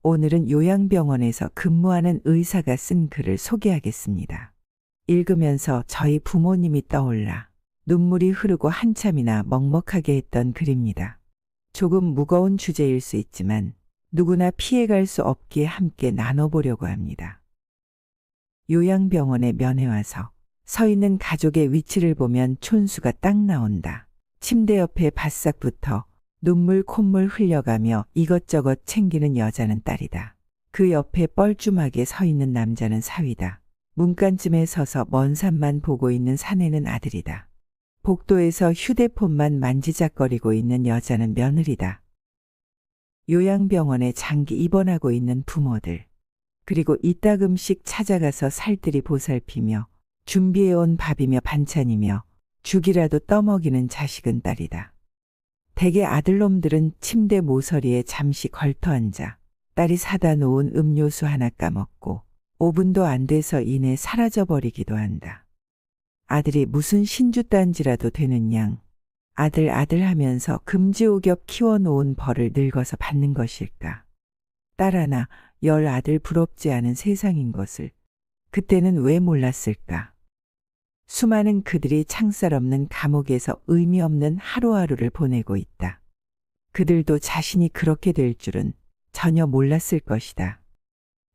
오늘은 요양병원에서 근무하는 의사가 쓴 글을 소개하겠습니다. 읽으면서 저희 부모님이 떠올라 눈물이 흐르고 한참이나 먹먹하게 했던 글입니다. 조금 무거운 주제일 수 있지만 누구나 피해갈 수 없기에 함께 나눠보려고 합니다. 요양병원에 면회 와서 서 있는 가족의 위치를 보면 촌수가 딱 나온다. 침대 옆에 바싹 붙어 눈물 콧물 흘려가며 이것저것 챙기는 여자는 딸이다. 그 옆에 뻘쭘하게 서 있는 남자는 사위다. 문간쯤에 서서 먼 산만 보고 있는 사내는 아들이다. 복도에서 휴대폰만 만지작거리고 있는 여자는 며느리다. 요양병원에 장기 입원하고 있는 부모들, 그리고 이따금씩 찾아가서 살뜰히 보살피며 준비해온 밥이며 반찬이며 죽이라도 떠먹이는 자식은 딸이다. 대개 아들놈들은 침대 모서리에 잠시 걸터앉아 딸이 사다 놓은 음료수 하나 까먹고 5분도 안 돼서 이내 사라져버리기도 한다. 아들이 무슨 신주딴지라도 되는 양 아들 하면서 금지오겹 키워놓은 벌을 늙어서 받는 것일까. 딸 하나 10 아들 부럽지 않은 세상인 것을 그때는 왜 몰랐을까. 수많은 그들이 창살 없는 감옥에서 의미 없는 하루하루를 보내고 있다. 그들도 자신이 그렇게 될 줄은 전혀 몰랐을 것이다.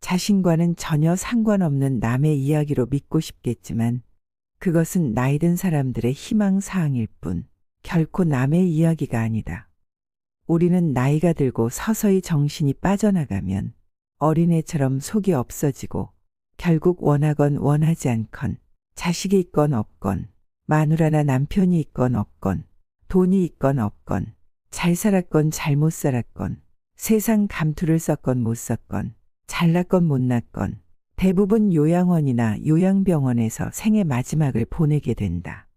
자신과는 전혀 상관없는 남의 이야기로 믿고 싶겠지만 그것은 나이 든 사람들의 희망사항일 뿐 결코 남의 이야기가 아니다. 우리는 나이가 들고 서서히 정신이 빠져나가면 어린애처럼 속이 없어지고 결국 원하건 원하지 않건 자식이 있건 없건 마누라나 남편이 있건 없건 돈이 있건 없건 잘 살았건 잘못 살았건 세상 감투를 썼건 못 썼건 잘났건 못났건 대부분 요양원이나 요양병원에서 생의 마지막을 보내게 된다.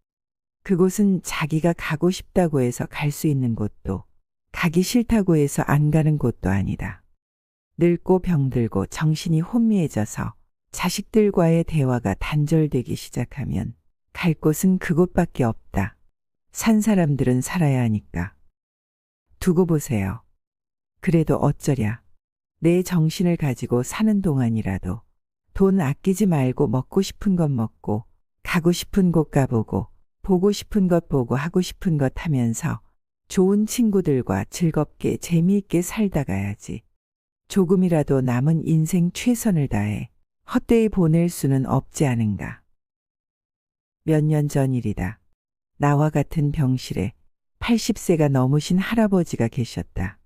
그곳은 자기가 가고 싶다고 해서 갈 수 있는 곳도 가기 싫다고 해서 안 가는 곳도 아니다. 늙고 병들고 정신이 혼미해져서 자식들과의 대화가 단절되기 시작하면 갈 곳은 그곳밖에 없다. 산 사람들은 살아야 하니까. 두고 보세요. 그래도 어쩌랴. 내 정신을 가지고 사는 동안이라도 돈 아끼지 말고 먹고 싶은 것 먹고 가고 싶은 곳 가보고 보고 싶은 것 보고 하고 싶은 것 하면서 좋은 친구들과 즐겁게 재미있게 살다 가야지. 조금이라도 남은 인생 최선을 다해 헛되이 보낼 수는 없지 않은가. 몇 년 전 일이다. 나와 같은 병실에 80세가 넘으신 할아버지가 계셨다.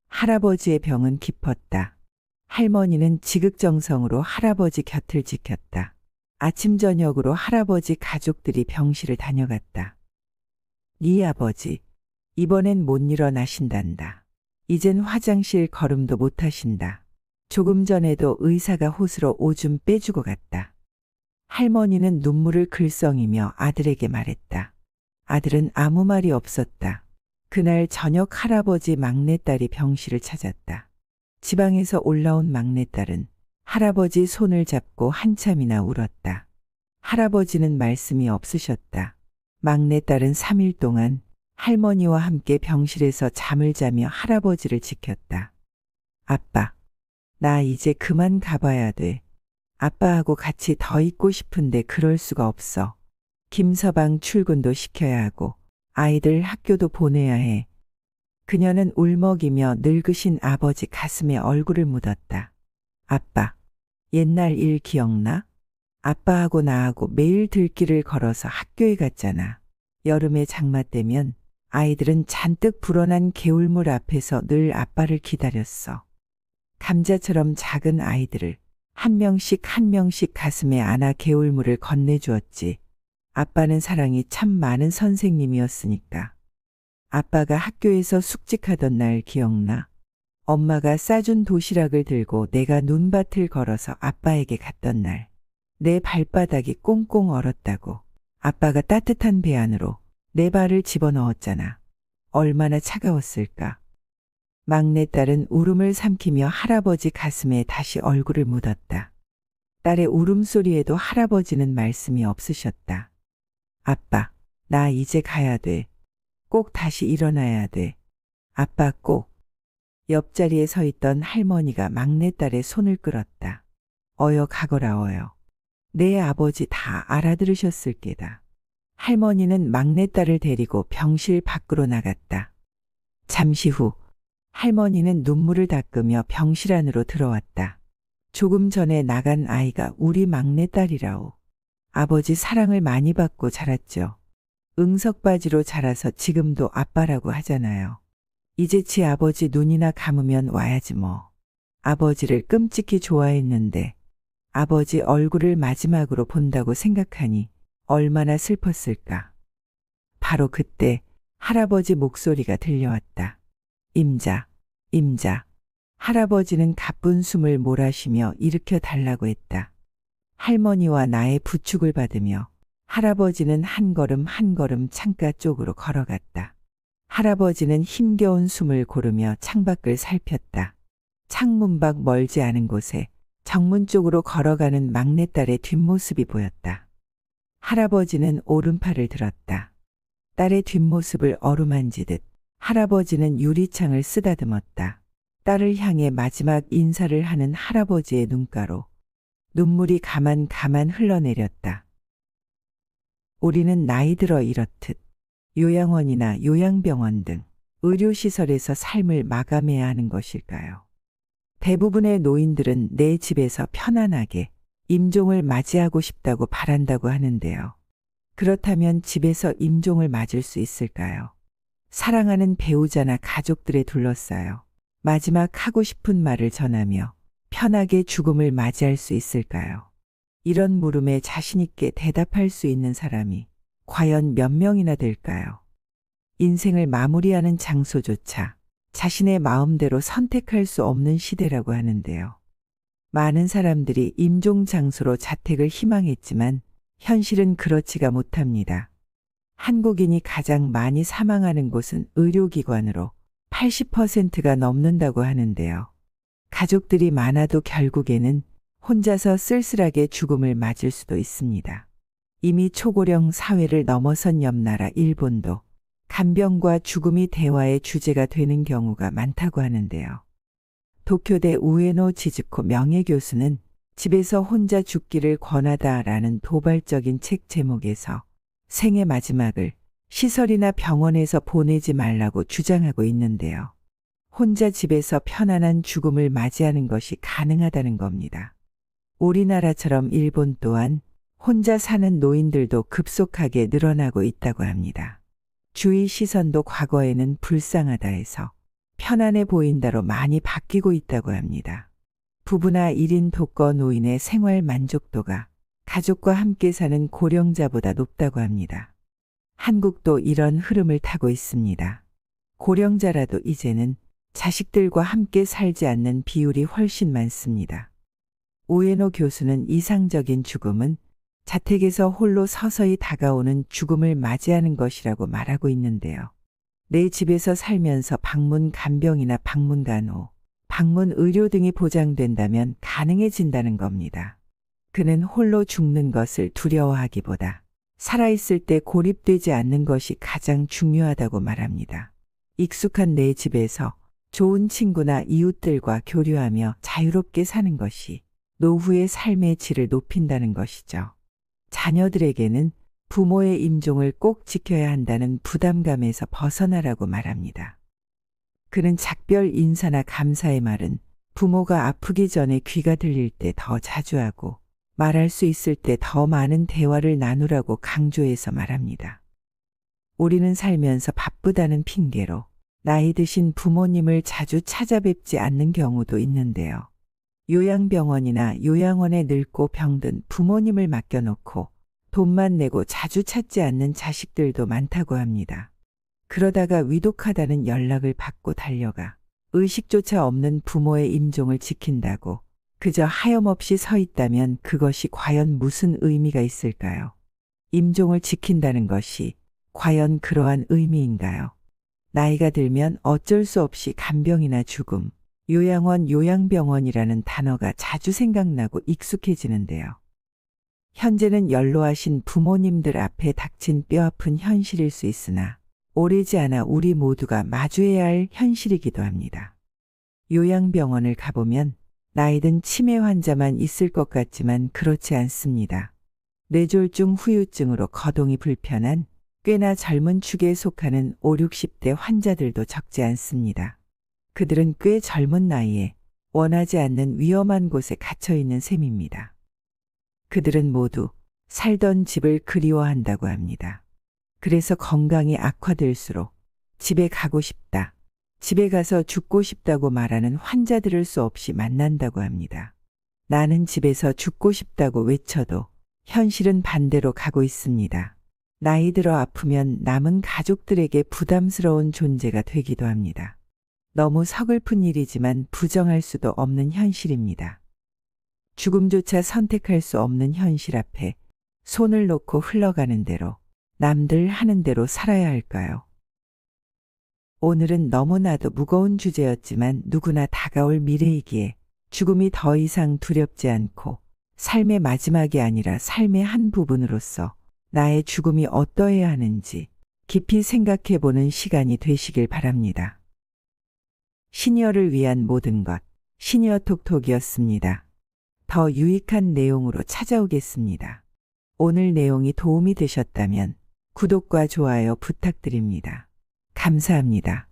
할아버지의 병은 깊었다. 할머니는 지극정성으로 할아버지 곁을 지켰다. 아침 저녁으로 할아버지 가족들이 병실을 다녀갔다. 네 아버지, 이번엔 못 일어나신단다. 이젠 화장실 걸음도 못 하신다. 조금 전에도 의사가 호수로 오줌 빼주고 갔다. 할머니는 눈물을 글썽이며 아들에게 말했다. 아들은 아무 말이 없었다. 그날 저녁 할아버지 막내딸이 병실을 찾았다. 지방에서 올라온 막내딸은 할아버지 손을 잡고 한참이나 울었다. 할아버지는 말씀이 없으셨다. 막내딸은 3일 동안 할머니와 함께 병실에서 잠을 자며 할아버지를 지켰다. 아빠, 나 이제 그만 가봐야 돼. 아빠하고 같이 더 있고 싶은데 그럴 수가 없어. 김서방 출근도 시켜야 하고 아이들 학교도 보내야 해. 그녀는 울먹이며 늙으신 아버지 가슴에 얼굴을 묻었다. 아빠, 옛날 일 기억나? 아빠하고 나하고 매일 들길을 걸어서 학교에 갔잖아. 여름에 장마 때면 아이들은 잔뜩 불어난 개울물 앞에서 늘 아빠를 기다렸어. 감자처럼 작은 아이들을 한 명씩 가슴에 안아 개울물을 건네주었지. 아빠는 사랑이 참 많은 선생님이었으니까. 아빠가 학교에서 숙직하던 날 기억나? 엄마가 싸준 도시락을 들고 내가 눈밭을 걸어서 아빠에게 갔던 날. 내 발바닥이 꽁꽁 얼었다고. 아빠가 따뜻한 배 안으로 내 발을 집어넣었잖아. 얼마나 차가웠을까. 막내딸은 울음을 삼키며 할아버지 가슴에 다시 얼굴을 묻었다. 딸의 울음소리에도 할아버지는 말씀이 없으셨다. 아빠, 나 이제 가야 돼. 꼭 다시 일어나야 돼. 아빠 꼭. 옆자리에 서 있던 할머니가 막내딸의 손을 끌었다. 어여 가거라 어여. 내 아버지 다 알아들으셨을 게다. 할머니는 막내딸을 데리고 병실 밖으로 나갔다. 잠시 후 할머니는 눈물을 닦으며 병실 안으로 들어왔다. 조금 전에 나간 아이가 우리 막내딸이라오. 아버지 사랑을 많이 받고 자랐죠. 응석바지로 자라서 지금도 아빠라고 하잖아요. 이제 지 아버지 눈이나 감으면 와야지 뭐. 아버지를 끔찍히 좋아했는데 아버지 얼굴을 마지막으로 본다고 생각하니 얼마나 슬펐을까. 바로 그때 할아버지 목소리가 들려왔다. 임자, 임자. 할아버지는 가쁜 숨을 몰아쉬며 일으켜 달라고 했다. 할머니와 나의 부축을 받으며 할아버지는 한 걸음 한 걸음 창가 쪽으로 걸어갔다. 할아버지는 힘겨운 숨을 고르며 창밖을 살폈다. 창문 밖 멀지 않은 곳에 정문 쪽으로 걸어가는 막내딸의 뒷모습이 보였다. 할아버지는 오른팔을 들었다. 딸의 뒷모습을 어루만지듯 할아버지는 유리창을 쓰다듬었다. 딸을 향해 마지막 인사를 하는 할아버지의 눈가로 눈물이 가만 흘러내렸다. 우리는 나이 들어 이렇듯 요양원이나 요양병원 등 의료시설에서 삶을 마감해야 하는 것일까요? 대부분의 노인들은 내 집에서 편안하게 임종을 맞이하고 싶다고 바란다고 하는데요. 그렇다면 집에서 임종을 맞을 수 있을까요? 사랑하는 배우자나 가족들에 둘러싸여 마지막 하고 싶은 말을 전하며 편하게 죽음을 맞이할 수 있을까요? 이런 물음에 자신있게 대답할 수 있는 사람이 과연 몇 명이나 될까요? 인생을 마무리하는 장소조차 자신의 마음대로 선택할 수 없는 시대라고 하는데요. 많은 사람들이 임종 장소로 자택을 희망했지만 현실은 그렇지가 못합니다. 한국인이 가장 많이 사망하는 곳은 의료기관으로 80%가 넘는다고 하는데요. 가족들이 많아도 결국에는 혼자서 쓸쓸하게 죽음을 맞을 수도 있습니다. 이미 초고령 사회를 넘어선 옆나라 일본도 간병과 죽음이 대화의 주제가 되는 경우가 많다고 하는데요. 도쿄대 우에노 지즈코 명예교수는 집에서 혼자 죽기를 권하다라는 도발적인 책 제목에서 생의 마지막을 시설이나 병원에서 보내지 말라고 주장하고 있는데요. 혼자 집에서 편안한 죽음을 맞이하는 것이 가능하다는 겁니다. 우리나라처럼 일본 또한 혼자 사는 노인들도 급속하게 늘어나고 있다고 합니다. 주위 시선도 과거에는 불쌍하다 해서 편안해 보인다로 많이 바뀌고 있다고 합니다. 부부나 1인 독거 노인의 생활 만족도가 가족과 함께 사는 고령자보다 높다고 합니다. 한국도 이런 흐름을 타고 있습니다. 고령자라도 이제는 자식들과 함께 살지 않는 비율이 훨씬 많습니다. 우에노 교수는 이상적인 죽음은 자택에서 홀로 서서히 다가오는 죽음을 맞이하는 것이라고 말하고 있는데요. 내 집에서 살면서 방문 간병이나 방문 간호, 방문 의료 등이 보장된다면 가능해진다는 겁니다. 그는 홀로 죽는 것을 두려워하기보다 살아있을 때 고립되지 않는 것이 가장 중요하다고 말합니다. 익숙한 내 집에서 좋은 친구나 이웃들과 교류하며 자유롭게 사는 것이 노후의 삶의 질을 높인다는 것이죠. 자녀들에게는 부모의 임종을 꼭 지켜야 한다는 부담감에서 벗어나라고 말합니다. 그는 작별 인사나 감사의 말은 부모가 아프기 전에 귀가 들릴 때 더 자주 하고 말할 수 있을 때 더 많은 대화를 나누라고 강조해서 말합니다. 우리는 살면서 바쁘다는 핑계로 나이 드신 부모님을 자주 찾아뵙지 않는 경우도 있는데요. 요양병원이나 요양원에 늙고 병든 부모님을 맡겨놓고 돈만 내고 자주 찾지 않는 자식들도 많다고 합니다. 그러다가 위독하다는 연락을 받고 달려가 의식조차 없는 부모의 임종을 지킨다고 그저 하염없이 서 있다면 그것이 과연 무슨 의미가 있을까요? 임종을 지킨다는 것이 과연 그러한 의미인가요? 나이가 들면 어쩔 수 없이 간병이나 죽음, 요양원, 요양병원이라는 단어가 자주 생각나고 익숙해지는데요. 현재는 연로하신 부모님들 앞에 닥친 뼈아픈 현실일 수 있으나 오래지 않아 우리 모두가 마주해야 할 현실이기도 합니다. 요양병원을 가보면 나이든 치매 환자만 있을 것 같지만 그렇지 않습니다. 뇌졸중 후유증으로 거동이 불편한 꽤나 젊은 축에 속하는 5, 60대 환자들도 적지 않습니다. 그들은 꽤 젊은 나이에 원하지 않는 위험한 곳에 갇혀 있는 셈입니다. 그들은 모두 살던 집을 그리워한다고 합니다. 그래서 건강이 악화될수록 집에 가고 싶다, 집에 가서 죽고 싶다고 말하는 환자들을 수 없이 만난다고 합니다. 나는 집에서 죽고 싶다고 외쳐도 현실은 반대로 가고 있습니다. 나이 들어 아프면 남은 가족들에게 부담스러운 존재가 되기도 합니다. 너무 서글픈 일이지만 부정할 수도 없는 현실입니다. 죽음조차 선택할 수 없는 현실 앞에 손을 놓고 흘러가는 대로 남들 하는 대로 살아야 할까요? 오늘은 너무나도 무거운 주제였지만 누구나 다가올 미래이기에 죽음이 더 이상 두렵지 않고 삶의 마지막이 아니라 삶의 한 부분으로서 나의 죽음이 어떠해야 하는지 깊이 생각해 보는 시간이 되시길 바랍니다. 시니어를 위한 모든 것, 시니어 톡톡이었습니다. 더 유익한 내용으로 찾아오겠습니다. 오늘 내용이 도움이 되셨다면 구독과 좋아요 부탁드립니다. 감사합니다.